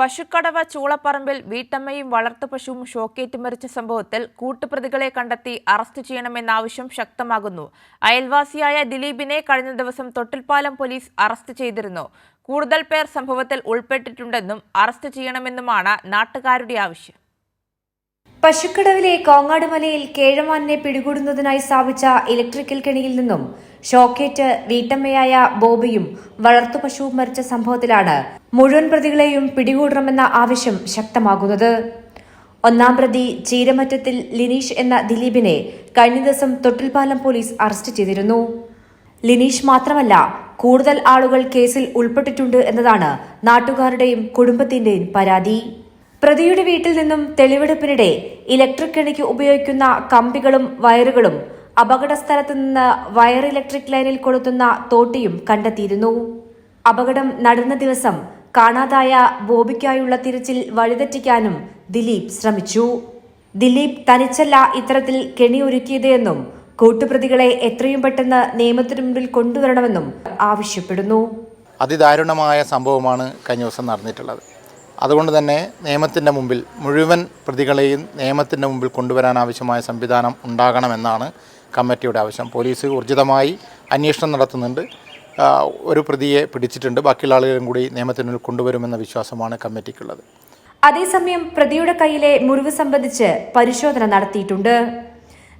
പശുക്കടവ് ചൂളപ്പറമ്പിൽ വീട്ടമ്മയും വളർത്തുപശുവും ഷോക്കേറ്റ് മരിച്ച സംഭവത്തിൽ കൂട്ടുപ്രതികളെ കണ്ടെത്തി അറസ്റ്റ് ചെയ്യണമെന്ന ആവശ്യം ശക്തമാകുന്നു. അയൽവാസിയായ ദിലീപിനെ കഴിഞ്ഞ ദിവസം തൊട്ടിൽപ്പാലം പോലീസ് അറസ്റ്റ് ചെയ്തിരുന്നു. കൂടുതൽ പേർ സംഭവത്തിൽ ഉൾപ്പെട്ടിട്ടുണ്ടെന്നും അറസ്റ്റ് ചെയ്യണമെന്നുമാണ് നാട്ടുകാരുടെ ആവശ്യം. പശുക്കടവിലെ കോങ്ങാടുമലയിൽ കേഴമാനിനെ പിടികൂടുന്നതിനായി സ്ഥാപിച്ച ഇലക്ട്രിക്കൽ കെണിയിൽ നിന്നും ഷോക്കേറ്റ് വീട്ടമ്മയായ ബോബിയും വളർത്തുപശുവും മരിച്ച സംഭവത്തിലാണ് മുഴുവൻ പ്രതികളെയും പിടികൂടണമെന്ന ആവശ്യം ശക്തമാകുന്നത്. ഒന്നാം പ്രതി ചീരമറ്റത്തിൽ ലിനീഷ് എന്ന ദിലീപിനെ കഴിഞ്ഞ ദിവസം തൊട്ടിൽപ്പാലം പോലീസ് അറസ്റ്റ് ചെയ്തിരുന്നു. ലിനീഷ് മാത്രമല്ല, കൂടുതൽ ആളുകൾ കേസിൽ ഉൾപ്പെട്ടിട്ടുണ്ട് എന്നതാണ് നാട്ടുകാരുടെയും കുടുംബത്തിന്റെയും പരാതി. പ്രതിയുടെ വീട്ടിൽ നിന്നും തെളിവെടുപ്പിനിടെ ഇലക്ട്രിക് കെണിക്ക് ഉപയോഗിക്കുന്ന കമ്പികളും വയറുകളും അപകട സ്ഥലത്ത് നിന്ന് വയർ ഇലക്ട്രിക് ലൈനിൽ കൊളുത്തുന്ന തോട്ടിയും കണ്ടെത്തിയിരുന്നു. അപകടം നടന്ന ദിവസം കാണാതായ ബോബിക്കായുള്ള തിരച്ചിൽ വഴിതെറ്റിക്കാനും ദിലീപ് ശ്രമിച്ചു. ദിലീപ് തനിച്ചല്ല ഇത്തരത്തിൽ കെണി ഒരുക്കിയത് എന്നും കൂട്ടുപ്രതികളെ എത്രയും പെട്ടെന്ന് നിയമത്തിനു മുമ്പിൽ കൊണ്ടുവരണമെന്നും ആവശ്യപ്പെടുന്നു. അതിദാരുണമായ സംഭവമാണ് കഴിഞ്ഞ ദിവസം നടന്നിട്ടുള്ളത്. അതുകൊണ്ട് തന്നെ നിയമത്തിൻ്റെ മുമ്പിൽ മുഴുവൻ പ്രതികളെയും നിയമത്തിൻ്റെ മുമ്പിൽ കൊണ്ടുവരാൻ ആവശ്യമായ സംവിധാനം ഉണ്ടാകണമെന്നാണ് കമ്മിറ്റിയുടെ ആവശ്യം. പോലീസ് ഊർജിതമായി അന്വേഷണം നടത്തുന്നുണ്ട്. ഒരു പ്രതിയെ പിടിച്ചിട്ടുണ്ട്. ബാക്കിയുള്ള ആളുകളും കൂടി നിയമത്തിന് മുന്നിൽ കൊണ്ടുവരുമെന്ന വിശ്വാസമാണ് കമ്മിറ്റിക്കുള്ളത്. അതേസമയം പ്രതിയുടെ കയ്യിലെ മുറിവ് സംബന്ധിച്ച് പരിശോധന നടത്തിയിട്ടുണ്ട്.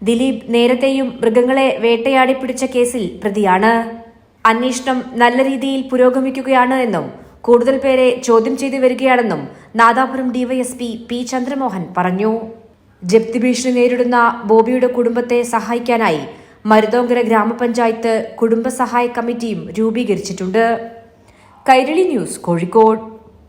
ദിലീപ് നേരത്തെയും മൃഗങ്ങളെ വേട്ടയാടി പിടിച്ച കേസിൽ പ്രതിയാണ്. അന്വേഷണം നല്ല രീതിയിൽ പുരോഗമിക്കുകയാണ് എന്നും കൂടുതൽ പേരെ ചോദ്യം ചെയ്തു വരികയാണെന്നും നാദാപുരം ഡിവൈഎസ്പി പി ചന്ദ്രമോഹൻ പറഞ്ഞു. ജപ്തി ഭീഷണി നേരിടുന്ന ബോബിയുടെ കുടുംബത്തെ സഹായിക്കാനായി മരുതോങ്കര ഗ്രാമപഞ്ചായത്ത് കുടുംബസഹായ കമ്മിറ്റിയും രൂപീകരിച്ചിട്ടുണ്ട്. കൈരളി ന്യൂസ്, കോഴിക്കോട്.